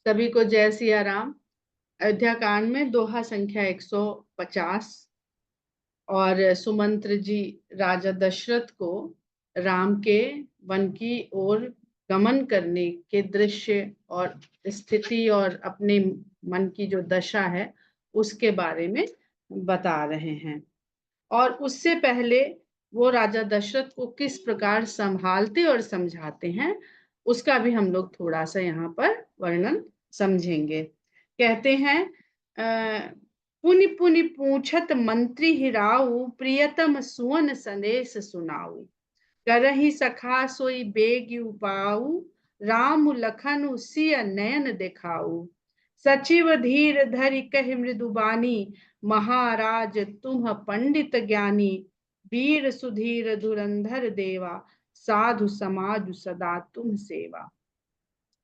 सभी को जय सिया राम। अयोध्या कांड में दोहा संख्या 150 और सुमंत्र जी राजा दशरथ को राम के वन की ओर गमन करने के दृश्य और स्थिति और अपने मन की जो दशा है उसके बारे में बता रहे हैं। और उससे पहले वो राजा दशरथ को किस प्रकार संभालते और समझाते हैं उसका भी हम लोग थोड़ा सा यहाँ पर वर्णन समझेंगे। कहते हैं पुनि पुनि पूछत मंत्री हिराऊ, प्रियतम सुवन संदेश सुनाऊ। करहि सखा सोई बेग उपाऊ, राम लखन सिय नयन दिखाऊ। सचिव धीर धरि कहि मृदुबानी, महाराज तुम पंडित ज्ञानी। वीर सुधीर धुरंधर देवा, साधु समाज सदा तुम सेवा।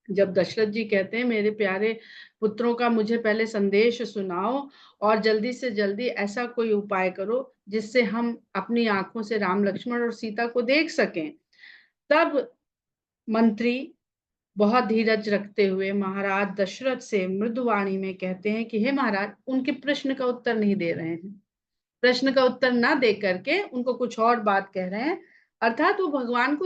जब दशरथ जी कहते हैं मेरे प्यारे पुत्रों का मुझे पहले संदेश सुनाओ और जल्दी से जल्दी ऐसा कोई उपाय करो जिससे हम अपनी आंखों से राम लक्ष्मण और सीता को देख सकें, तब मंत्री बहुत धीरज रखते हुए महाराज दशरथ से मृदुवाणी में कहते हैं कि हे महाराज, उनके प्रश्न का उत्तर नहीं दे रहे हैं। प्रश्न का उत्तर ना दे करके उनको कुछ और बात कह रहे हैं, अर्थात वो भगवान को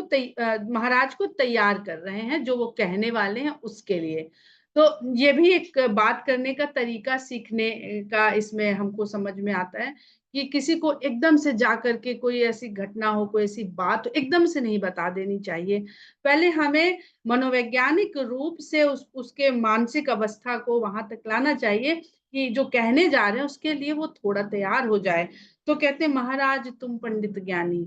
महाराज को तैयार कर रहे हैं जो वो कहने वाले हैं उसके लिए। तो ये भी एक बात करने का तरीका सीखने का इसमें हमको समझ में आता है कि किसी को एकदम से जा करके कोई ऐसी घटना हो, कोई ऐसी बात हो, एकदम से नहीं बता देनी चाहिए। पहले हमें मनोवैज्ञानिक रूप से उसके मानसिक अवस्था को वहां तक लाना चाहिए कि जो कहने जा रहे हैं उसके लिए वो थोड़ा तैयार हो जाए। तो कहते हैं महाराज तुम पंडित ज्ञानी।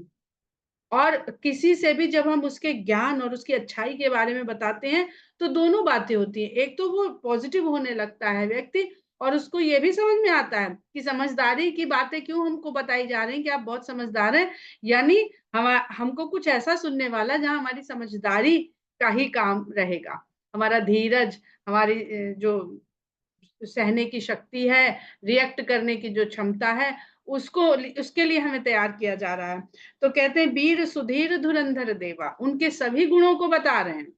और किसी से भी जब हम उसके ज्ञान और उसकी अच्छाई के बारे में बताते हैं तो दोनों बातें होती हैं। एक तो वो पॉजिटिव होने लगता है व्यक्ति, और उसको ये भी समझ में आता है कि समझदारी की बातें क्यों हमको बताई जा रही हैं कि आप बहुत समझदार हैं, यानी हमको कुछ ऐसा सुनने वाला जहां हमारी समझदारी का ही काम रहेगा। हमारा धीरज, हमारी जो सहने की शक्ति है, रिएक्ट करने की जो क्षमता है, उसको उसके लिए हमें तैयार किया जा रहा है। तो कहते हैं वीर सुधीर धुरंधर देवा, उनके सभी गुणों को बता रहे हैं।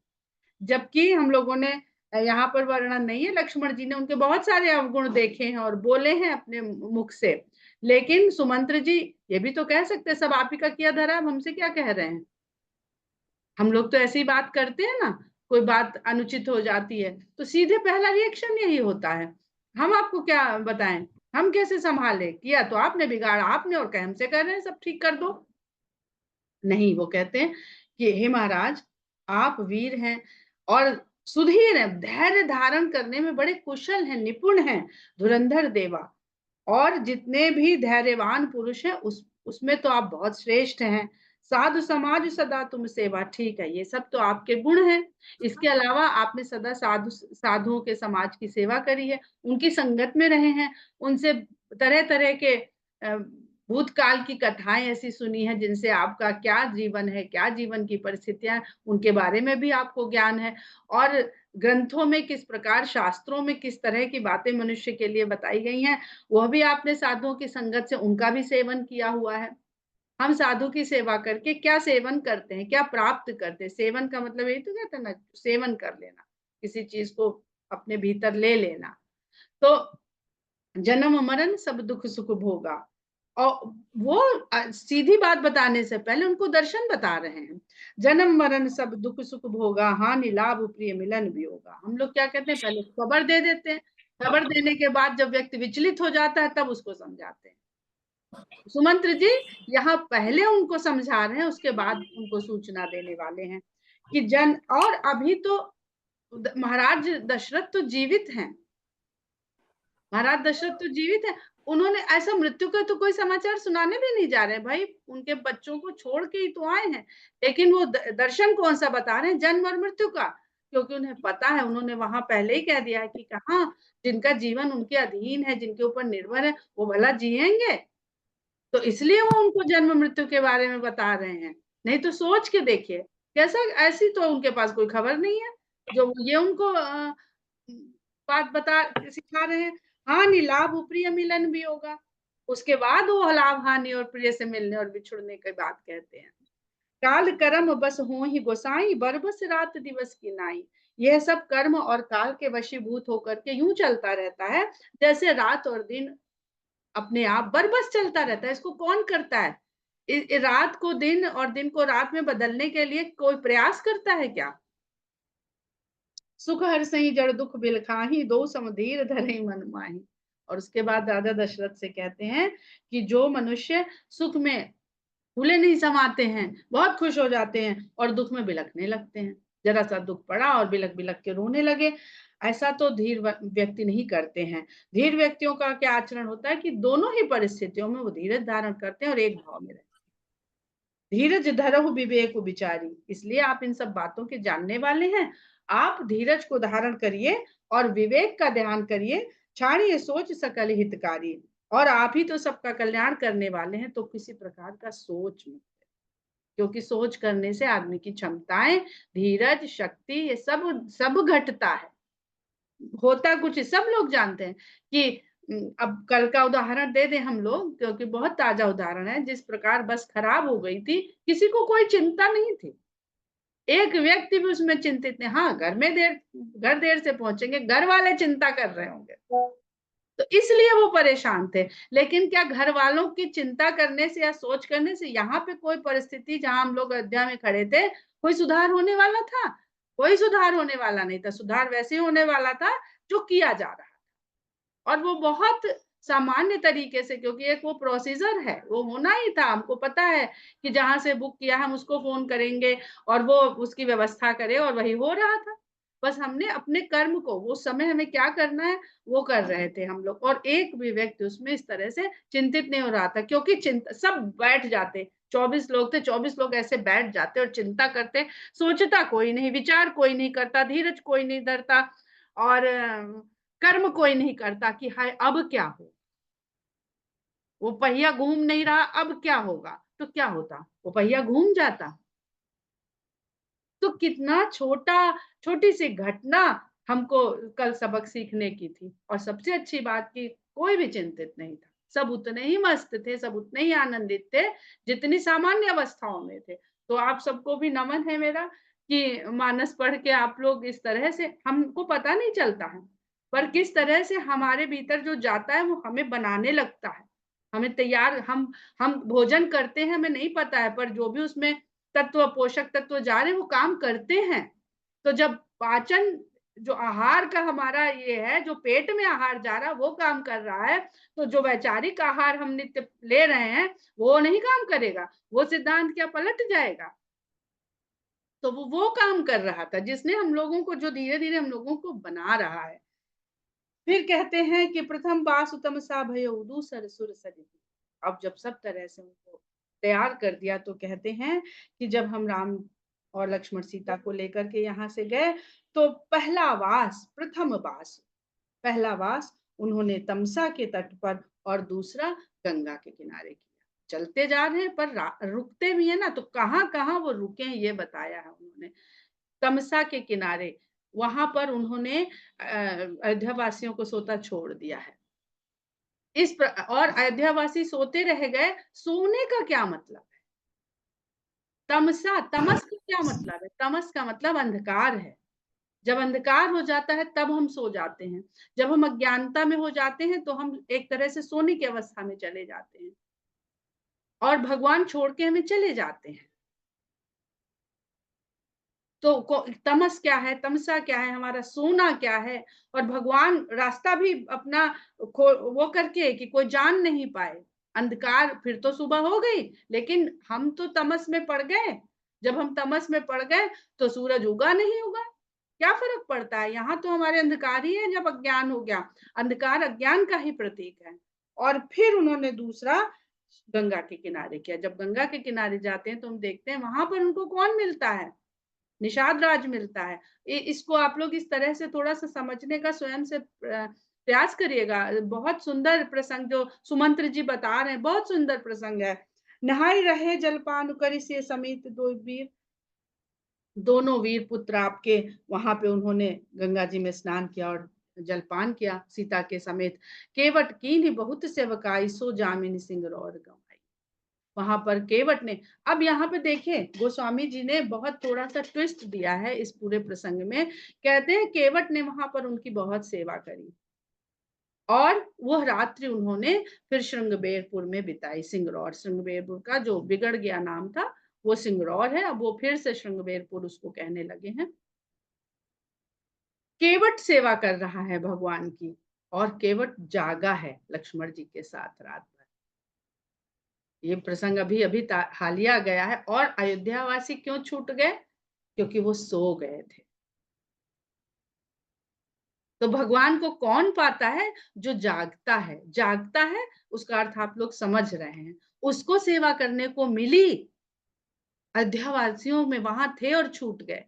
जबकि हम लोगों ने यहाँ पर वर्णन नहीं है, लक्ष्मण जी ने उनके बहुत सारे अवगुण देखे हैं और बोले हैं अपने मुख से, लेकिन सुमंत्र जी ये भी तो कह सकते सब आप ही का किया धरा, हमसे क्या कह रहे हैं। हम लोग तो ऐसी बात करते हैं ना, कोई बात अनुचित हो जाती है तो सीधे पहला रिएक्शन यही होता है, हम आपको क्या बताएं, हम कैसे संभाले, किया तो आपने, बिगाड़ा आपने, और हमसे कह रहे हैं सब ठीक कर दो। नहीं, वो कहते हैं कि हे महाराज आप वीर हैं और सुधीर हैं, धैर्य धारण करने में बड़े कुशल हैं, निपुण हैं, धुरंधर देवा। और जितने भी धैर्यवान पुरुष हैं उसमें तो आप बहुत श्रेष्ठ हैं। साधु समाज सदा तुम सेवा, ठीक है, ये सब तो आपके गुण हैं। इसके अलावा आपने सदा साधुओं के समाज की सेवा करी है, उनकी संगत में रहे हैं, उनसे तरह तरह के भूतकाल की कथाएं ऐसी सुनी है जिनसे आपका क्या जीवन है, क्या जीवन की परिस्थितियां, उनके बारे में भी आपको ज्ञान है। और ग्रंथों में किस प्रकार, शास्त्रों में किस तरह की बातें मनुष्य के लिए बताई गई हैं, वह भी आपने साधुओं की संगत से उनका भी सेवन किया हुआ है। हम साधु की सेवा करके क्या सेवन करते हैं, क्या प्राप्त करते हैं। सेवन का मतलब यही तो कहते हैं ना, सेवन कर लेना, किसी चीज को अपने भीतर ले लेना। तो जन्म मरण सब दुख सुख भोगा, और वो सीधी बात बताने से पहले उनको दर्शन बता रहे हैं। जन्म मरण सब दुख सुख भोगा, हानि लाभ प्रिय मिलन भी होगा। हम लोग क्या कहते हैं, पहले खबर दे देते हैं, खबर देने के बाद जब व्यक्ति विचलित हो जाता है तब उसको समझाते हैं। सुमंत्र जी यहाँ पहले उनको समझा रहे हैं, उसके बाद उनको सूचना देने वाले हैं कि जन, और अभी तो महाराज दशरथ तो जीवित हैं, महाराज दशरथ तो जीवित है। उन्होंने ऐसा मृत्यु का तो कोई समाचार सुनाने भी नहीं जा रहे हैं भाई, उनके बच्चों को छोड़ के ही तो आए हैं। लेकिन वो दर्शन कौन सा बता रहे हैं, जन्म और मृत्यु का, क्योंकि उन्हें पता है, उन्होंने वहां पहले ही कह दिया है कि कहाँ जिनका जीवन उनके अधीन है, जिनके ऊपर निर्भर है, वो भला जिएंगे। तो इसलिए वो उनको जन्म मृत्यु के बारे में बता रहे हैं। नहीं तो सोच के देखिए कैसा, ऐसी तो उनके पास कोई खबर नहीं है जो ये उनको बात बता सिखा रहे हैं। हानि लाभ प्रिय मिलन भी होगा, उसके बाद वो लाभ हानि और प्रिय से मिलने और बिछुड़ने की बात कहते हैं। काल कर्म बस होहि गोसाई, बरबस रात दिवस की नाई। यह सब कर्म और काल के वशीभूत होकर के यूं चलता रहता है जैसे रात और दिन अपने आप बरबस चलता रहता है। इसको कौन करता है? रात को दिन और दिन को रात में बदलने के लिए कोई प्रयास करता है क्या? सुख हर सही जड़ दुख बिलखाही, दो समधीर धरे मन माही। और उसके बाद राजा दशरथ से कहते हैं कि जो मनुष्य सुख में फूले नहीं समाते हैं, बहुत खुश हो जाते हैं और दुख में बिलखने लगते हैं, जरा सा दुख पड़ा और बिलख बिलख के रोने लगे, ऐसा तो धीर व्यक्ति नहीं करते हैं। धीर व्यक्तियों का क्या आचरण होता है कि दोनों ही परिस्थितियों में वो धीरज धारण करते हैं और एक भाव में रहते हैं। धीरज धरहु विवेक विचारी, इसलिए आप इन सब बातों के जानने वाले हैं। आप धीरज को धारण करिए और विवेक का ध्यान करिए, छाड़िए सोच सकल हितकारी। और आप ही तो सबका कल्याण करने वाले हैं, तो किसी प्रकार का सोच मत, क्योंकि सोच करने से आदमी की क्षमताएं, धीरज, शक्ति, ये सब सब घटता है। होता कुछ सब लोग जानते हैं कि अब कल का उदाहरण दे दें हम लोग, क्योंकि बहुत ताजा उदाहरण है। जिस प्रकार बस खराब हो गई थी, किसी को कोई चिंता नहीं थी, एक व्यक्ति भी उसमें चिंतित नहीं। हाँ, घर देर से पहुंचेंगे, घर वाले चिंता कर रहे होंगे, तो इसलिए वो परेशान थे। लेकिन क्या घर वालों की चिंता करने से या सोच करने से यहाँ पे कोई परिस्थिति, जहां हम लोग अयोध्या में खड़े थे, कोई सुधार होने वाला था? कोई सुधार होने वाला नहीं था। सुधार वैसे ही होने वाला था जो किया जा रहा, और वो बहुत सामान्य तरीके से, क्योंकि एक वो प्रोसीजर है, वो होना ही था। हमको पता है कि जहां से बुक किया हम उसको फोन करेंगे और वो उसकी व्यवस्था करे, और वही हो रहा था। बस हमने अपने कर्म को, वो समय हमें क्या करना है वो कर रहे थे हम लोग, और एक भी व्यक्ति उसमें इस तरह से चिंतित नहीं हो रहा था। क्योंकि चिंता, सब बैठ जाते, 24 लोग थे, 24 लोग ऐसे बैठ जाते और चिंता करते। सोचता कोई नहीं, विचार कोई नहीं करता, धीरज कोई नहीं धरता, और कर्म कोई नहीं करता कि हाय अब क्या हो। वो पहिया घूम नहीं रहा, अब क्या होगा? तो क्या होता? वो पहिया घूम जाता। तो कितना छोटी सी घटना हमको कल सबक सीखने की थी। और सबसे अच्छी बात की, कोई भी चिंतित नहीं था, सब उतने ही मस्त थे, सब उतने ही आनंदित थे जितनी सामान्य अवस्थाओं में थे। तो आप सबको भी नमन है मेरा कि मानस पढ़ के आप लोग इस तरह से, हमको पता नहीं चलता है पर किस तरह से हमारे भीतर जो जाता है वो हमें बनाने लगता है, हमें तैयार, हम भोजन करते हैं हमें नहीं पता है, पर जो भी उसमें तत्व, पोषक तत्व जा रहे हैं वो काम करते हैं। तो जब पाचन, जो आहार का हमारा ये है, जो पेट में आहार जा रहा है वो काम कर रहा है, तो जो वैचारिक आहार हम नित्य ले रहे हैं वो नहीं काम करेगा, वो सिद्धांत क्या पलट जाएगा? तो वो काम कर रहा था जिसने हम लोगों को, जो धीरे धीरे हम लोगों को बना रहा है। फिर कहते हैं कि प्रथम बास उत्तम सा भयो, दूसर सुर सरिति। अब जब सब तरह से उनको तैयार कर दिया, तो कहते हैं कि जब हम राम और लक्ष्मण सीता को लेकर के यहाँ से गए, तो पहला वास उन्होंने तमसा के तट पर और दूसरा गंगा के किनारे किया। चलते जा रहे हैं पर रुकते भी है ना, तो कहाँ कहाँ वो रुके हैं ये बताया है उन्होंने। तमसा के किनारे, वहां पर उन्होंने अयोध्या वासियों को सोता छोड़ दिया है। और अयोध्या वासी सोते रह गए। सोने का क्या मतलब है? तमस का क्या मतलब है? तमस का मतलब अंधकार है। जब अंधकार हो जाता है तब हम सो जाते हैं। जब हम अज्ञानता में हो जाते हैं तो हम एक तरह से सोने की अवस्था में चले जाते हैं और भगवान छोड़ के हमें चले जाते हैं। तो तमस क्या है, तमसा क्या है, हमारा सोना क्या है? और भगवान रास्ता भी अपना वो करके कि कोई जान नहीं पाए। अंधकार, फिर तो सुबह हो गई, लेकिन हम तो तमस में पड़ गए। जब हम तमस में पड़ गए तो सूरज उगा नहीं उगा, क्या फर्क पड़ता है? यहाँ तो हमारे अंधकार ही है। जब अज्ञान हो गया, अंधकार अज्ञान का ही प्रतीक है। और फिर उन्होंने दूसरा गंगा के किनारे किया। जब गंगा के किनारे जाते हैं तो हम देखते हैं वहां पर उनको कौन मिलता है? निषाद राज मिलता है। इसको आप लोग इस तरह से थोड़ा सा समझने का स्वयं से प्रयास करिएगा। बहुत सुंदर प्रसंग जो सुमंत्र जी बता रहे हैं, बहुत सुंदर प्रसंग है। नहाई रहे जलपान करी से समेत दो वीर, दोनों वीर पुत्र आपके वहां पे उन्होंने गंगा जी में स्नान किया और जलपान किया सीता के समेत। केवट कीन्ही बहुत सेवकाई, सो जामिनी सिंह और गवाई। वहां पर केवट ने, अब यहाँ पे देखें गोस्वामी जी ने बहुत थोड़ा सा ट्विस्ट दिया है इस पूरे प्रसंग में। कहते हैं केवट ने वहां पर उनकी बहुत सेवा करी और वह रात्रि उन्होंने फिर श्रृंगबेरपुर में बिताई। सिंगरौर, श्रृंगबेरपुर का जो बिगड़ गया नाम था वो सिंगरौर है, अब वो फिर से श्रृंगबेरपुर उसको कहने लगे हैं। केवट सेवा कर रहा है भगवान की और केवट जागा है लक्ष्मण जी के साथ रात भर। ये प्रसंग अभी अभी हालिया गया है। और अयोध्यावासी क्यों छूट गए? क्योंकि वो सो गए थे। तो भगवान को कौन पाता है? जो जागता है। जागता है उसका अर्थ आप लोग समझ रहे हैं, उसको सेवा करने को मिली। अयोध्यावासियों में वहां थे और छूट गए,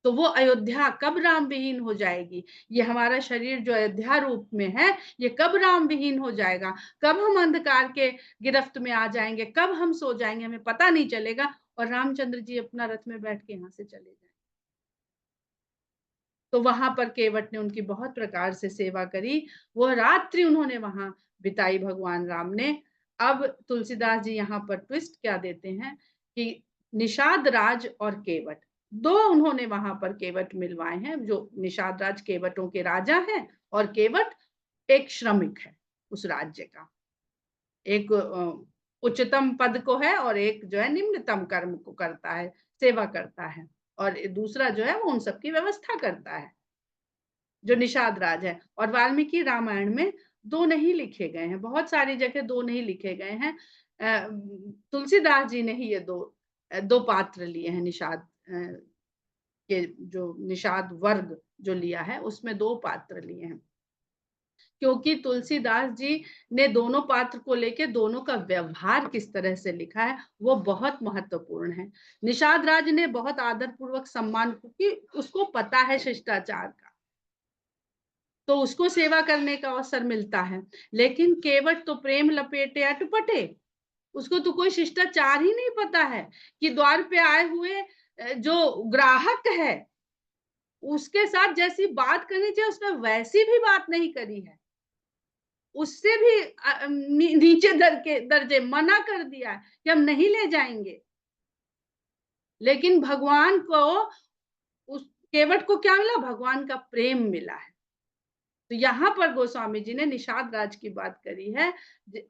तो वो अयोध्या कब राम विहीन हो जाएगी? ये हमारा शरीर जो अयोध्या रूप में है, ये कब राम विहीन हो जाएगा? कब हम अंधकार के गिरफ्त में आ जाएंगे? कब हम सो जाएंगे? हमें पता नहीं चलेगा और रामचंद्र जी अपना रथ में बैठ के यहाँ से चले जाए। तो वहां पर केवट ने उनकी बहुत प्रकार से सेवा करी। वो रात्रि उन्होंने वहां बिताई भगवान राम ने। अब तुलसीदास जी यहाँ पर ट्विस्ट क्या देते हैं कि निषाद राज और केवट, दो उन्होंने वहां पर केवट मिलवाए हैं। जो निषाद राज केवटों के राजा हैं और केवट एक श्रमिक है उस राज्य का। एक उच्चतम पद को है और एक जो है निम्नतम कर्म को करता है, सेवा करता है, और दूसरा जो है वो उन सबकी व्यवस्था करता है, जो निषाद राज है। और वाल्मीकि रामायण में दो नहीं लिखे गए हैं, बहुत सारी जगह दो नहीं लिखे गए हैं। तुलसीदास जी ने ही ये दो पात्र लिए हैं। निषाद के जो निषाद वर्ग जो लिया है उसमें दो पात्र लिए हैं, क्योंकि तुलसीदास जी ने दोनों पात्र को लेके दोनों का व्यवहार किस तरह से लिखा है वो बहुत महत्वपूर्ण है। निषाद राज ने बहुत आदर पूर्वक सम्मान, क्योंकि उसको पता है शिष्टाचार का, तो उसको सेवा करने का अवसर मिलता है। लेकिन केवट तो प्रेम लपेटे अटपटे, उसको तो कोई शिष्टाचार ही नहीं पता है कि द्वार पे आए हुए जो ग्राहक है उसके साथ जैसी बात करनी चाहिए उसने वैसी भी बात नहीं करी है, उससे भी नीचे दर्जे मना कर दिया है कि हम नहीं ले जाएंगे। लेकिन भगवान को, उस केवट को क्या मिला? भगवान का प्रेम मिला है। तो यहाँ पर गोस्वामी जी ने निषाद राज की बात करी है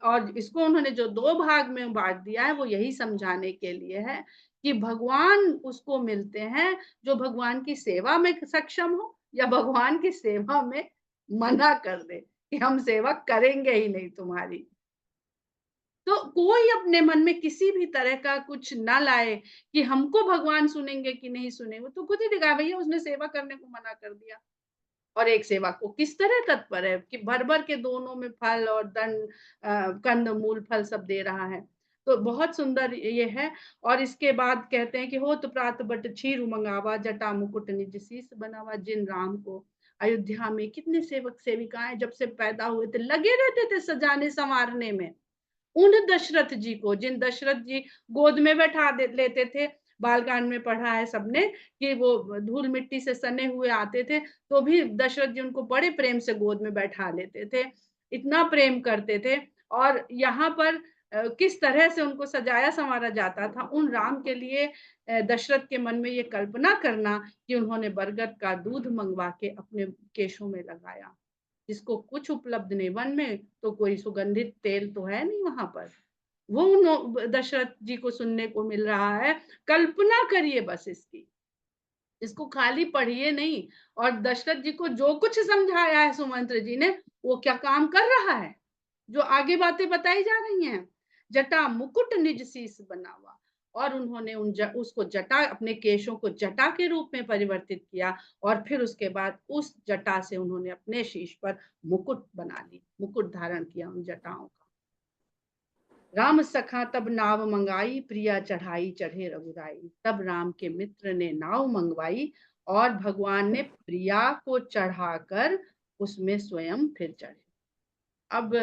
और इसको उन्होंने जो दो भाग में बांट दिया है वो यही समझाने के लिए है कि भगवान उसको मिलते हैं जो भगवान की सेवा में सक्षम हो या भगवान की सेवा में मना कर दे कि हम सेवा करेंगे ही नहीं तुम्हारी। तो कोई अपने मन में किसी भी तरह का कुछ ना लाए कि हमको भगवान सुनेंगे कि नहीं सुनेंगे, तो खुद ही दिखा भैया उसने सेवा करने को मना कर दिया। और एक सेवा को किस तरह तत्पर है कि भर भर के दोनों में फल और दंड, कंद मूल फल सब दे रहा है। तो बहुत सुंदर ये है। और इसके बाद कहते हैं कि हो तो प्रात बट छीरु मंगावा, जटा मुकुट निज शीस बनावा। जिन राम को अयोध्या में कितने सेवक सेविकाएं जब से पैदा हुए थे लगे रहते थे सजाने संवारने में, उन दशरथ जी को, जिन दशरथ जी गोद में बैठा लेते थे, बालकांड में पढ़ा है सबने कि वो धूल मिट्टी से सने हुए आते थे तो भी दशरथ जी उनको बड़े प्रेम से गोद में बैठा लेते थे, इतना प्रेम करते थे। और यहाँ पर किस तरह से उनको सजाया संवारा जाता था उन राम के लिए। दशरथ के मन में ये कल्पना करना कि उन्होंने बरगद का दूध मंगवा के अपने केशों में लगाया, जिसको कुछ उपलब्ध नहीं, वन में तो कोई सुगंधित तेल तो है नहीं वहां पर, वो दशरथ जी को सुनने को मिल रहा है। कल्पना करिए बस इसकी, इसको खाली पढ़िए नहीं। और दशरथ जी को जो कुछ समझाया है सुमंत्र जी ने वो क्या काम कर रहा है, जो आगे बातें बताई जा रही हैं। जटा मुकुट निज शीस बनावा, और उन्होंने उसको जटा, अपने केशों को जटा के रूप में परिवर्तित किया और फिर उसके बाद उस जटा से उन्होंने अपने शीश पर मुकुट बना ली, मुकुट धारण किया उन जटाओं का। राम सखा तब नाव मंगाई, प्रिया चढ़ाई चढ़े रघुराई। तब राम के मित्र ने नाव मंगवाई और भगवान ने प्रिया को चढ़ाकर उसमें स्वयं फिर चढ़े। अब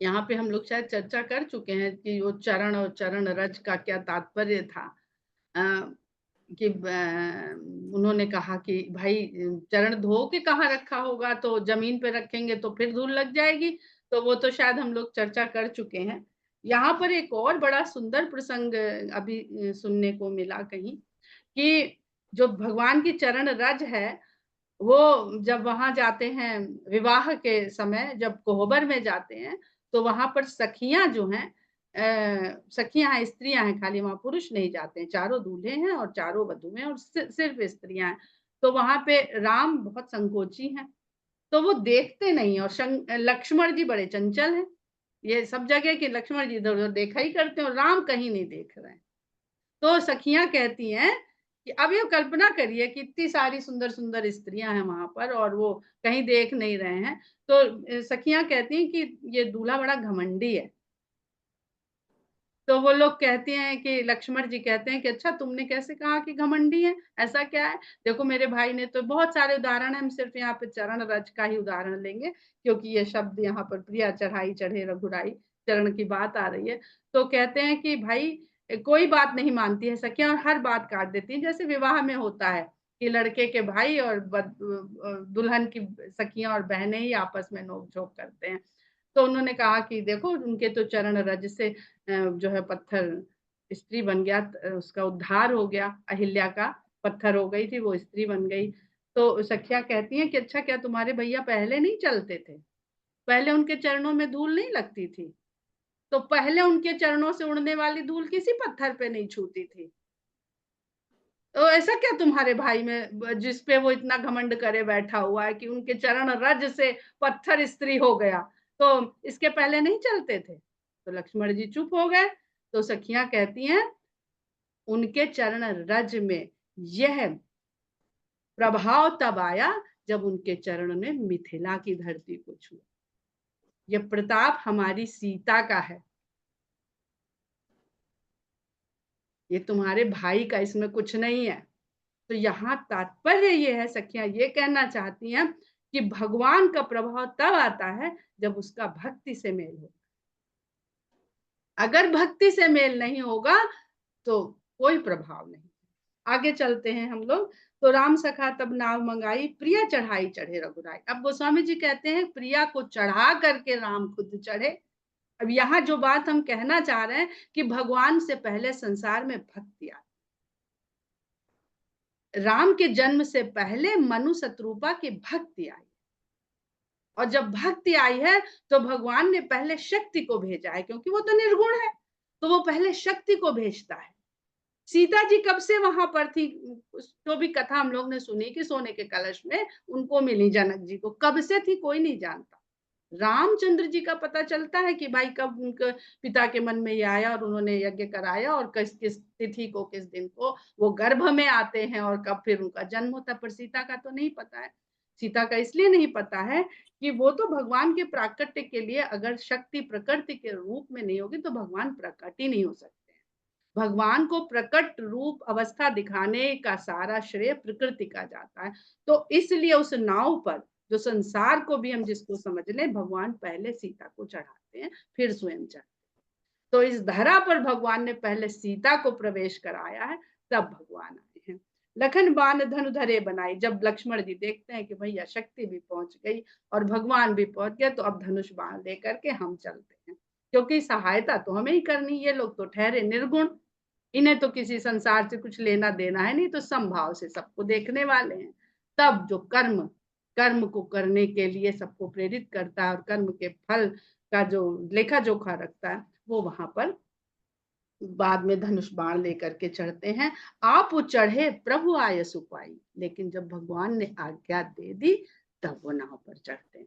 यहाँ पे हम लोग शायद चर्चा कर चुके हैं कि वो चरण और चरण रज का क्या तात्पर्य था। कि उन्होंने कहा कि भाई चरण धो के कहाँ रखा होगा, तो जमीन पे रखेंगे तो फिर धूल लग जाएगी, तो वो तो शायद हम लोग चर्चा कर चुके हैं। यहाँ पर एक और बड़ा सुंदर प्रसंग अभी सुनने को मिला कहीं, कि जो भगवान की चरण रज है, वो जब वहाँ जाते हैं विवाह के समय, जब कोहबर में जाते हैं, तो वहाँ पर सखियाँ जो हैं, सखियाँ हैं, स्त्रियाँ हैं, खाली वहाँ पुरुष नहीं जाते हैं, चारों दूल्हे हैं और चारों वधू हैं और सिर्फ स्त्रियाँ हैं। तो वहाँ पे राम बहुत संकोची हैं, तो वो देखते नहीं, और लक्ष्मण जी बड़े चंचल हैं। ये सब जगह कि लक्ष्मण जी इधर-उधर देखा ही करते हैं और राम कहीं नहीं देख रहे हैं। तो सखियाँ कहती हैं कि अब ये कल्पना करिए कि इतनी सारी सुंदर-सुंदर स्त्रियाँ हैं वहाँ पर और वो कहीं देख नहीं रहे हैं। तो सखियाँ कहती हैं कि ये दूल्हा बड़ा घमंडी है। तो वो लोग कहते हैं कि लक्ष्मण जी कहते हैं कि अच्छा तुमने कैसे कहा कि घमंडी है? ऐसा क्या है? देखो मेरे भाई ने तो बहुत सारे उदाहरण हैं, हम सिर्फ़ यहाँ पे चरण रज का ही उदाहरण लेंगे, क्योंकि ये शब्द यहाँ पर प्रिया चढ़ाई चढ़े रघुराई, चरण की बात आ रही है। तो कहते हैं कि भाई कोई बात नहीं मानती है सखियाँ और हर बात काट देती हैं, जैसे विवाह में होता है कि लड़के के भाई और दुल्हन की सखियाँ और बहनें ही आपस में नोक-झोंक करते हैं। तो उन्होंने कहा कि देखो उनके तो चरण रज से जो है पत्थर स्त्री बन गया, उसका उद्धार हो गया, अहिल्या का पत्थर हो गई थी, वो स्त्री बन गई। तो सखियाँ कहती हैं कि अच्छा क्या तुम्हारे भैया पहले नहीं चलते थे? पहले उनके चरणों में धूल नहीं लगती थी? तो पहले उनके चरणों से उड़ने वाली धूल किसी पत्थर पे नहीं छूती थी। तो ऐसा क्या तुम्हारे भाई में जिस पे वो इतना घमंड करे बैठा हुआ है कि उनके चरण रज से पत्थर स्त्री हो गया, तो इसके पहले नहीं चलते थे? तो लक्ष्मण जी चुप हो गए। तो सखियाँ कहती हैं उनके चरण रज में यह प्रभाव तब आया जब उनके चरण ने मिथिला की धरती को छुआ। यह प्रताप हमारी सीता का है, ये तुम्हारे भाई का, इसमें कुछ नहीं है। तो यहाँ तात्पर्य ये है, सखियाँ ये कहना चाहती हैं कि भगवान का प्रभाव तब आता है जब उसका भक्ति से मेल हो। अगर भक्ति से मेल नहीं होगा तो कोई प्रभाव नहीं। आगे चलते हैं हम लोग। तो राम सखा तब नाव मंगाई, प्रिया चढ़ाई चढ़े रघुराई। अब गोस्वामी जी कहते हैं प्रिया को चढ़ा करके राम खुद चढ़े। अब यहाँ जो बात हम कहना चाह रहे हैं कि भगवान से पहले संसार में भक्ति आई। राम के जन्म से पहले मनु शत्रुपा की भक्ति आई, और जब भक्ति आई है तो भगवान ने पहले शक्ति को भेजा है, क्योंकि वो तो निर्गुण है, तो वो पहले शक्ति को भेजता है। सीता जी कब से वहां पर थी? जो भी कथा हम लोग ने सुनी कि सोने के कलश में उनको मिली जनक जी को, कब से थी कोई नहीं जानता। रामचंद्र जी का पता चलता है कि भाई कब उनके पिता के मन में ये आया और उन्होंने यज्ञ कराया, और किस किस तिथि को, किस दिन को वो गर्भ में आते हैं और कब फिर उनका जन्म होता है। पर सीता का तो नहीं पता है। सीता का इसलिए नहीं पता है कि वो तो भगवान के प्राकट्य के लिए, अगर शक्ति प्रकृति के रूप में नहीं होगी तो भगवान प्रकट ही नहीं हो सकते। भगवान को प्रकट रूप अवस्था दिखाने का सारा श्रेय प्रकृति का जाता है। तो इसलिए उस नाव पर, जो संसार को भी हम जिसको समझ लें, भगवान पहले सीता को चढ़ाते हैं, फिर स्वयं चढ़ते हैं। तो इस धरा पर भगवान ने पहले सीता को प्रवेश कराया है, तब भगवान आए हैं। लखन बाण धनु धरे बनाई। जब लक्ष्मण जी देखते हैं कि भैया शक्ति भी पहुंच गई और भगवान भी पहुंच गए, तो अब धनुष बाण लेकर के हम चलते हैं, क्योंकि सहायता तो हमें ही करनी। ये लोग तो ठहरे निर्गुण, इन्हें तो किसी संसार से कुछ लेना देना है नहीं, तो समभाव से सबको देखने वाले हैं। तब जो कर्म, कर्म को करने के लिए सबको प्रेरित करता है और कर्म के फल का जो लेखा जोखा रखता है, वो वहां पर बाद में धनुष बाण लेकर के चढ़ते हैं। आप चढ़े प्रभु आय सुपाई, लेकिन जब भगवान ने आज्ञा दे दी तब वो नाव पर चढ़ते हैं।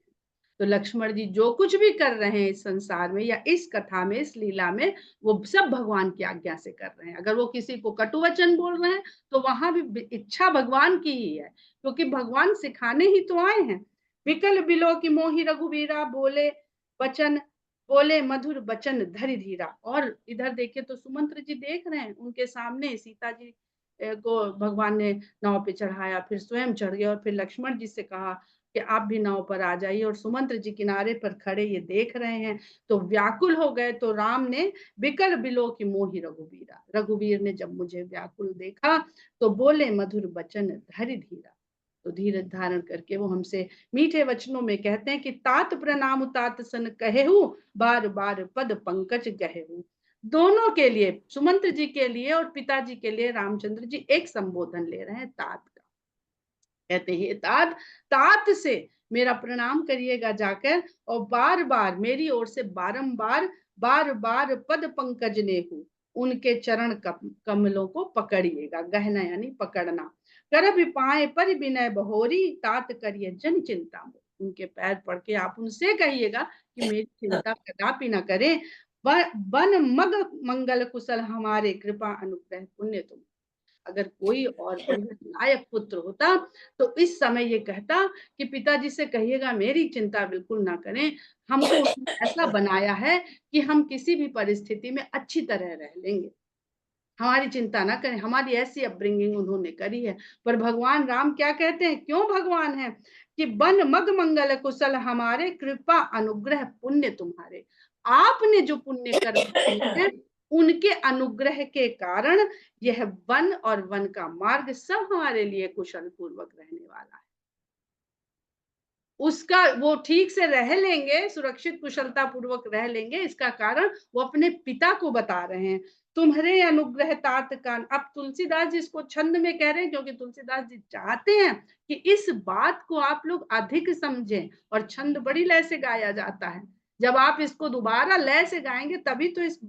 तो लक्ष्मण जी जो कुछ भी कर रहे हैं इस संसार में या इस कथा में, इस लीला में, वो सब भगवान की आज्ञा से कर रहे हैं। अगर वो किसी को कटु वचन बोल रहे हैं तो वहां भी इच्छा भगवान की ही है, क्योंकि भगवान सिखाने ही तो आए हैं। विकल बिलो की मोहि रघुवीरा, बोले वचन, बोले मधुर बचन धरि धीरा। और इधर देखिए तो सुमंत्र जी देख रहे हैं, उनके सामने सीता जी को भगवान ने नाव पे चढ़ाया, फिर स्वयं चढ़ गए और फिर लक्ष्मण जी से कहा कि आप भी नाव पर आ जाइए, और सुमंत्र जी किनारे पर खड़े ये देख रहे हैं तो व्याकुल हो गए। तो राम ने बिकल बिलो की मोहि रघुवीरा, रघुवीर ने जब मुझे व्याकुल देखा तो बोले मधुर बचन धरि धीरा। तो धीरज धारण करके वो हमसे मीठे वचनों में कहते हैं कि तात प्रणाम तात सन कहेहु, बार बार पद पंकज गहेहु। दोनों के लिए, सुमंत्र जी के लिए और पिताजी के लिए रामचंद्र जी एक संबोधन ले रहे हैं तात का। कहते हैं तात, तात से मेरा प्रणाम करिएगा जाकर, और बार बार मेरी ओर से बारंबार बार बार पद पंकज नेहु, उनके चरण कमलों को पकड़िएगा। गहना यानी पकड़ना। कर पाए पर विनय बहोरी, तात करिए जन चिंता मोरी। उनके पैर पड़ के आप उनसे कहिएगा कि मेरी चिंता कदापि न करें। बन मग मंगल कुशल हमारे, कृपा अनुग्रह पुण्य तुम। अगर कोई और बढ़िया लायक पुत्र होता तो इस समय ये कहता कि पिताजी से कहिएगा मेरी चिंता बिल्कुल ना करें, हमको उसने ऐसा बनाया है कि हम किसी भी परिस्थिति में अच्छी तरह रह लेंगे, हमारी चिंता ना करें। हमारी ऐसी अपब्रिंगिंग उन्होंने करी है। पर भगवान राम क्या कहते हैं, क्यों भगवान है कि बन मग मंगल कुशल हमारे, कृपा अनुग्रह पुण्य तुम्हारे। आपने जो पुण्य कर्म किए हैं उनके अनुग्रह के कारण यह वन और वन का मार्ग सब हमारे लिए कुशल पूर्वक रहने वाला है। उसका वो ठीक से रह लेंगे, सुरक्षित कुशलता पूर्वक रह लेंगे, इसका कारण वो अपने पिता को बता रहे हैं। तुम्हारे अनुग्रह तात कान। अब तुलसीदास जी इसको छंद में कह रहे हैं क्योंकि तुलसीदास जी चाहते हैं कि इस बात को आप लोग अधिक समझें, और छंद बड़ी लय से गाया जाता है। जब आप इसको दोबारा लय से गाएंगे तभी तो इस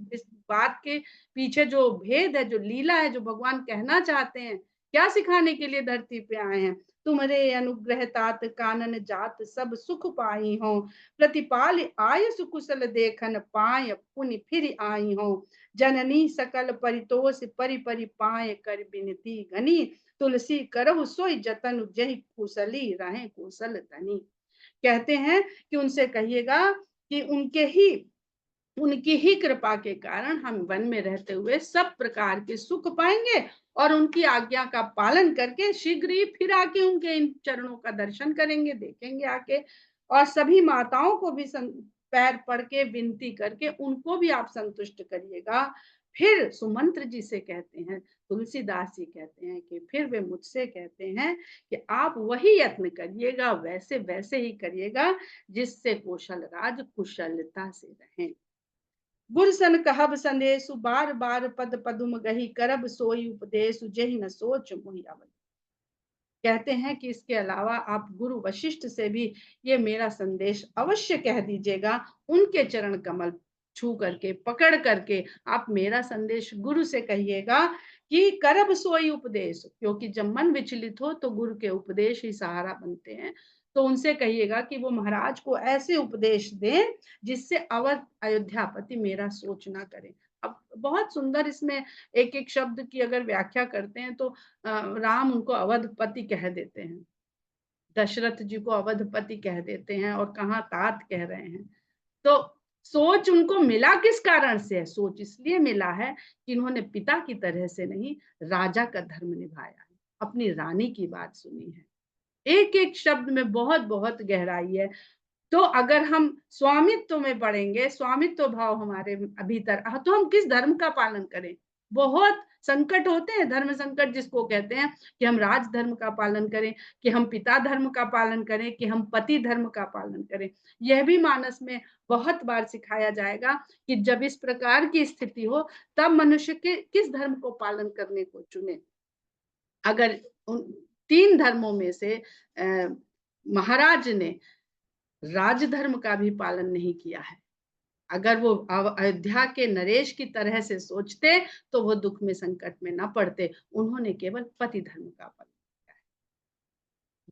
बात के पीछे जो भेद है, जो लीला है, जो भगवान कहना चाहते हैं, क्या सिखाने के लिए धरती पे आए हैं। तुम्हारे अनुग्रह तात कानन जात सब सुख पाई हो, प्रतिपाल आय सुकुशल देखन पाय, पुनि फिर आई हो। जननी सकल परितोष परि परि पाए, कर बिनती घनी, तुलसी करहु सोई जतन, जहि कुशली रहे कुशल धनी। कहते हैं कि उनसे कहिएगा कि उनकी ही कृपा के कारण हम वन में रहते हुए सब प्रकार के सुख पाएंगे, और उनकी आज्ञा का पालन करके शीघ्र ही फिर आके उनके इन चरणों का दर्शन करेंगे, देखेंगे आके। और सभी माताओं को भी पैर पड़ के विनती करके उनको भी आप संतुष्ट करिएगा। फिर सुमंत्र जी से कहते हैं, तुलसीदास जी कहते हैं कि फिर वे मुझसे कहते हैं कि आप वही यत्न करिएगा, वैसे वैसे ही करिएगा जिससे कौशल राज कुशलता से रहें। गुरसन कहब संदेशु, बार बार पद पदुम गही, करब सोई उपदेशु, जेहि न सोच मोहि अवध। कहते हैं कि इसके अलावा आप गुरु वशिष्ठ से भी ये मेरा संदेश अवश्य कह दीजिएगा। उनके चरण कमल छू करके, पकड़ करके आप मेरा संदेश गुरु से कहिएगा कि करब सोई उपदेश, क्योंकि जब मन विचलित हो तो गुरु के उपदेश ही सहारा बनते हैं। तो उनसे कहिएगा कि वो महाराज को ऐसे उपदेश दें जिससे अवध अयोध्यापति मेरा सोच ना करें। अब बहुत सुंदर इसमें एक एक शब्द की अगर व्याख्या करते हैं तो राम उनको अवधपति कह देते हैं, दशरथ जी को अवधपति कह देते हैं, और कहाँ तात कह रहे हैं। तो सोच उनको मिला किस कारण से है? सोच इसलिए मिला है कि इन्होंने पिता की तरह से नहीं, राजा का धर्म निभाया है, अपनी रानी की बात सुनी है। एक एक शब्द में बहुत बहुत गहराई है। तो अगर हम स्वामित्व में पढ़ेंगे, स्वामित्व भाव हमारे भीतर, तो हम किस धर्म का पालन करें? बहुत संकट होते हैं, धर्म संकट जिसको कहते हैं, कि हम राज धर्म का पालन करें, कि हम पिता धर्म का पालन करें, कि हम पति धर्म का पालन करें। यह भी मानस में बहुत बार सिखाया जाएगा कि जब इस प्रकार की स्थिति हो तब मनुष्य के किस धर्म को पालन करने को चुने। अगर उन तीन धर्मों में से महाराज ने राजधर्म का भी पालन नहीं किया है, अगर वो अयोध्या के नरेश की तरह से सोचते तो वो दुख में संकट में ना पड़ते। उन्होंने केवल पति धर्म का पालन किया है,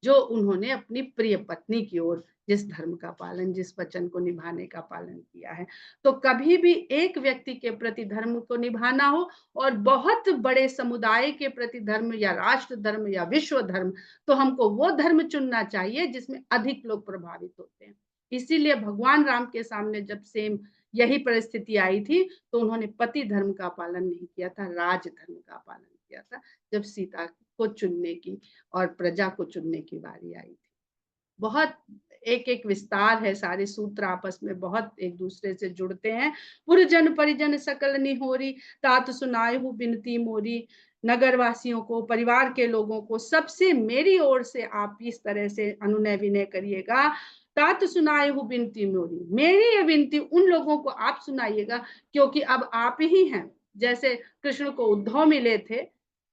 जो उन्होंने अपनी प्रिय पत्नी की ओर जिस धर्म का पालन, जिस वचन को निभाने का पालन किया है। तो कभी भी एक व्यक्ति के प्रति धर्म को निभाना हो और बहुत बड़े समुदाय के प्रति धर्म या राष्ट्र धर्म या विश्व धर्म, तो हमको वो धर्म चुनना चाहिए जिसमें अधिक लोग प्रभावित होते हैं। इसीलिए भगवान राम के सामने जब सेम यही परिस्थिति आई थी तो उन्होंने पति धर्म का पालन नहीं किया था, राज धर्म का पालन किया था, जब सीता को चुनने की और प्रजा को चुनने की बारी आई थी। बहुत एक एक विस्तार है, सारे सूत्र आपस में बहुत एक दूसरे से जुड़ते हैं। पुरजन परिजन सकल निहोरी, तात सुनाए हूँ बिनती मोरी, नगर वासियों को, परिवार के लोगों को, सबसे मेरी ओर से आप इस तरह से अनुनय विनय करिएगा। तात सुनाए हूँ विनती मोरी, मेरी ये विनती उन लोगों को आप सुनाइएगा, क्योंकि अब आप ही हैं। जैसे कृष्ण को उद्धव मिले थे,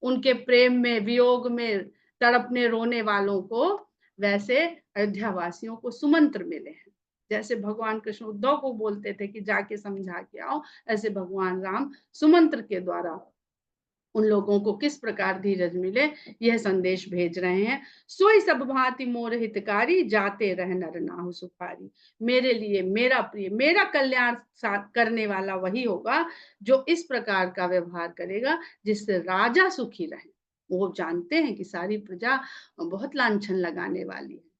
उनके प्रेम में, वियोग में तड़पने रोने वालों को, वैसे अयोध्या वासियों को सुमंत्र मिले हैं। जैसे भगवान कृष्ण उद्धव को बोलते थे कि जाके समझा के आओ, ऐसे भगवान राम सुमंत्र के द्वारा उन लोगों को किस प्रकार धीरज मिले, यह संदेश भेज रहे हैं। सोई सब भांति मोर हितकारी, जाते रह नर नाहु सुखारी। मेरे लिए, मेरा प्रिय, मेरा कल्याण करने वाला वही होगा जो इस प्रकार का व्यवहार करेगा जिससे राजा सुखी रहे। वो जानते हैं कि सारी प्रजा बहुत लांछन लगाने वाली है।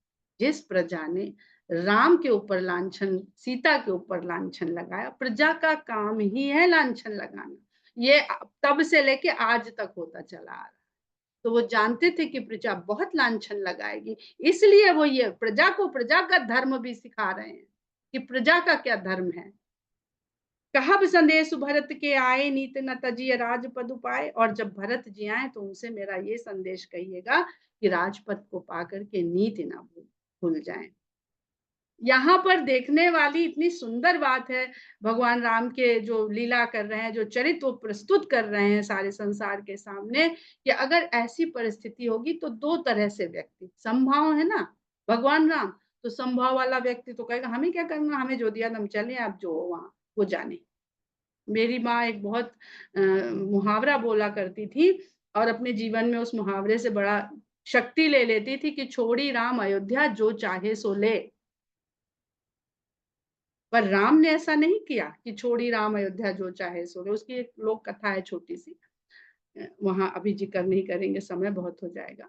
जिस प्रजा ने राम के ऊपर लांछन, सीता के ऊपर लांछन लगाया, प्रजा का काम ही है लांछन लगाना। ये तब से लेके आज तक होता चला आ रहा है। तो वो जानते थे कि प्रजा बहुत लांछन लगाएगी, इसलिए वो ये प्रजा को प्रजा का धर्म भी सिखा रहे हैं कि प्रजा का क्या धर्म है। कहब संदेश भरत के आए, नीत न तजिए राजपद पाए। और जब भरत जी आए तो उनसे मेरा ये संदेश कहिएगा कि राजपद को पाकर के नीति ना भूल जाएं। यहाँ पर देखने वाली इतनी सुंदर बात है, भगवान राम के जो लीला कर रहे हैं, जो चरित्र प्रस्तुत कर रहे हैं सारे संसार के सामने, कि अगर ऐसी परिस्थिति होगी तो दो तरह से व्यक्ति, संभाव है ना भगवान राम, तो संभाव वाला व्यक्ति तो कहेगा हमें क्या करना, हमें जो दिया हम चले, आप जो हो वहां वो जाने। मेरी माँ एक बहुत मुहावरा बोला करती थी और अपने जीवन में उस मुहावरे से बड़ा शक्ति ले लेती थी कि छोड़ी राम अयोध्या, जो चाहे सो ले। पर राम ने ऐसा नहीं किया कि छोड़ी राम अयोध्या, जो चाहे सो ले। उसकी एक लोक कथा है छोटी सी, वहां अभी जिक्र नहीं करेंगे, समय बहुत हो जाएगा।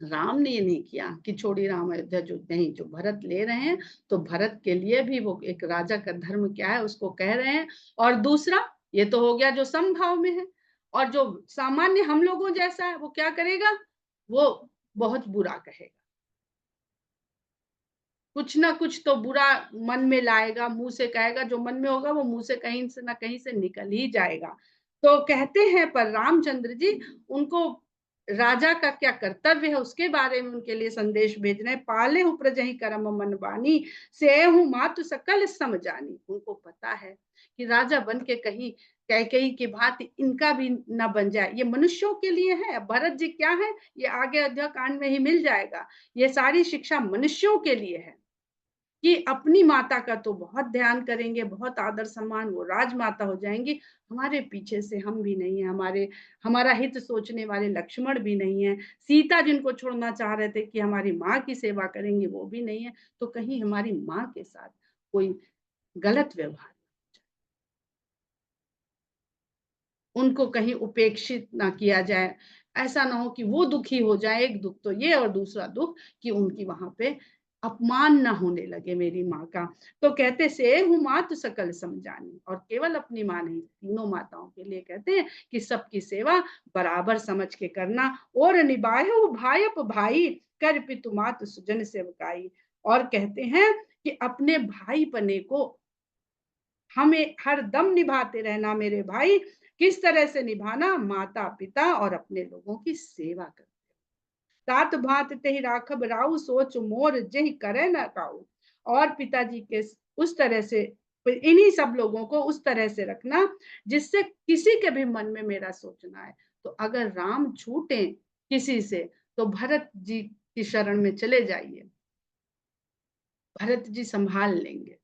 राम ने ये नहीं किया कि छोड़ी राम अयोध्या, जो नहीं, जो भरत ले रहे हैं तो भरत के लिए भी वो एक राजा का धर्म क्या है उसको कह रहे हैं। और दूसरा, ये तो हो गया जो समभाव में है, और जो सामान्य हम लोगों जैसा है वो क्या करेगा, वो बहुत बुरा कहेगा, कुछ ना कुछ तो बुरा मन में लाएगा, मुंह से कहेगा, जो मन में होगा वो मुंह से कहीं से ना कहीं से निकल ही जाएगा। तो कहते हैं पर रामचंद्र जी उनको राजा का क्या कर्तव्य है उसके बारे में उनके लिए संदेश भेज रहे हैं। पाले हूँ प्रजहि करम मन बानी, से हूँ मातु सकल समझानी। उनको पता है कि राजा बन के कहीं कैकेयी की भांति इनका भी न बन जाए। ये मनुष्यों के लिए है, भरत जी क्या है ये आगे अयोध्या कांड में ही मिल जाएगा। ये सारी शिक्षा मनुष्यों के लिए है कि अपनी माता का तो बहुत ध्यान करेंगे, बहुत आदर सम्मान, वो राजमाता हो जाएंगी। हमारे पीछे से हम भी नहीं है, हमारा हित सोचने वाले लक्ष्मण भी नहीं है, सीता जिनको छोड़ना चाह रहे थे कि हमारी माँ की सेवा करेंगे वो भी नहीं है। तो कहीं हमारी माँ के साथ कोई गलत व्यवहार, उनको कहीं उपेक्षित ना किया जाए, ऐसा ना हो कि वो दुखी हो जाए। एक दुख तो ये, और दूसरा दुख कि उनकी वहां पे अपमान ना होने लगे मेरी माँ का। तो कहते से हूँ मात सकल समझानी, और केवल अपनी माँ नहीं, तीनों माताओं के लिए कहते हैं कि सबकी सेवा बराबर समझ के करना। और निभाए हो भाई अप भाई, कर पितु मात सुजन सेवकाई। और कहते हैं कि अपने भाई पने को हमें हर दम निभाते रहना मेरे भाई। किस तरह से निभाना, माता पिता और अपने लोगों की सेवा कर। तात भात ते राखब राउ, सोच मोर जही करे न काऊ। और पिताजी के उस तरह से, इन्हीं सब लोगों को उस तरह से रखना जिससे किसी के भी मन में मेरा सोचना है। तो अगर राम छूटे किसी से तो भरत जी की शरण में चले जाइए, भरत जी संभाल लेंगे,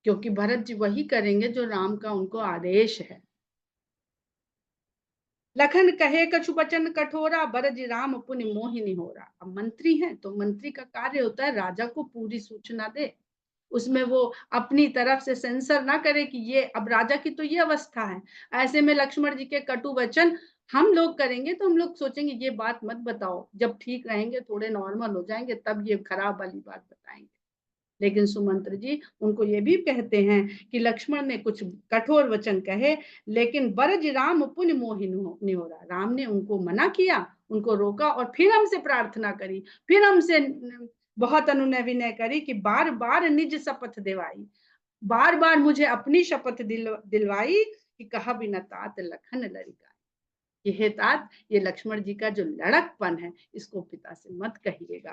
क्योंकि भरत जी वही करेंगे जो राम का उनको आदेश है। लखन कहे कछु बचन कठोरा, बरज राम पुनि मोहि निहोरा। अब मंत्री हैं तो मंत्री का कार्य होता है राजा को पूरी सूचना दे, उसमें वो अपनी तरफ से सेंसर ना करे कि ये, अब राजा की तो ये अवस्था है। ऐसे में लक्ष्मण जी के कटु वचन हम लोग करेंगे तो हम लोग सोचेंगे ये बात मत बताओ, जब ठीक रहेंगे, थोड़े नॉर्मल हो जाएंगे, तब ये खराब वाली बात बताएंगे। लेकिन सुमंत्र जी उनको ये भी कहते हैं कि लक्ष्मण ने कुछ कठोर वचन कहे, लेकिन बरज राम पुनि मोहि निहोरा। राम ने उनको मना किया, उनको रोका, और फिर हमसे प्रार्थना करी, फिर हमसे बहुत अनुनय विनय करी कि बार बार निज शपथ दिवाई, बार बार मुझे अपनी शपथ दिलवाई कि कहा बिना तात लखन लड़का, कि हे तात, ये लक्ष्मण जी का जो लड़कपन है, इसको पिता से मत कहिएगा।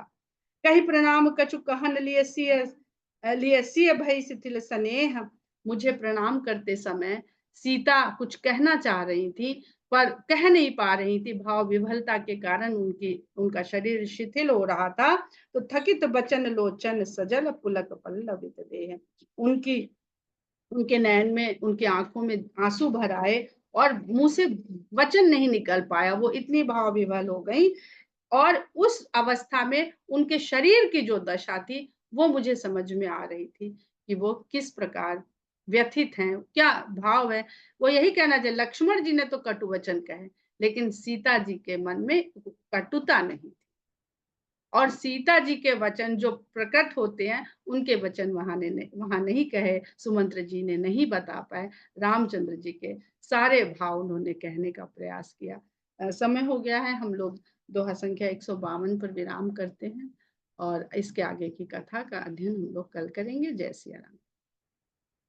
कही प्रणाम कछु कहन लिए सिय भई शिथिल स्नेह। मुझे प्रणाम करते समय सीता कुछ कहना चाह रही थी, पर कह नहीं पा रही थी, भाव विभलता के कारण उनका शरीर शिथिल हो रहा था। तो थकित बचन लोचन सजल पुलक पल्लवित देह। उनकी उनके नयन में, उनकी आंखों में आंसू भर आए और मुंह से वचन नहीं निकल पाया, वो इतनी भाव विभल हो गई। और उस अवस्था में उनके शरीर की जो दशा थी, वो मुझे समझ में आ रही थी कि वो किस प्रकार व्यथित हैं, क्या भाव है। वो यही कहना चाहिए, लक्ष्मण जी ने तो कटु वचन कहे, लेकिन सीता जी के मन में कटुता नहीं थी। और सीता जी के वचन जो प्रकट होते हैं, उनके वचन वहां नहीं कहे, सुमंत्र जी ने नहीं बता पाए। रामचंद्र जी के सारे भाव उन्होंने कहने का प्रयास किया। समय हो गया है, हम लोग दोहा संख्या 152 पर विराम करते हैं और इसके आगे की कथा का अध्ययन हम लोग कल करेंगे। जय सिया राम।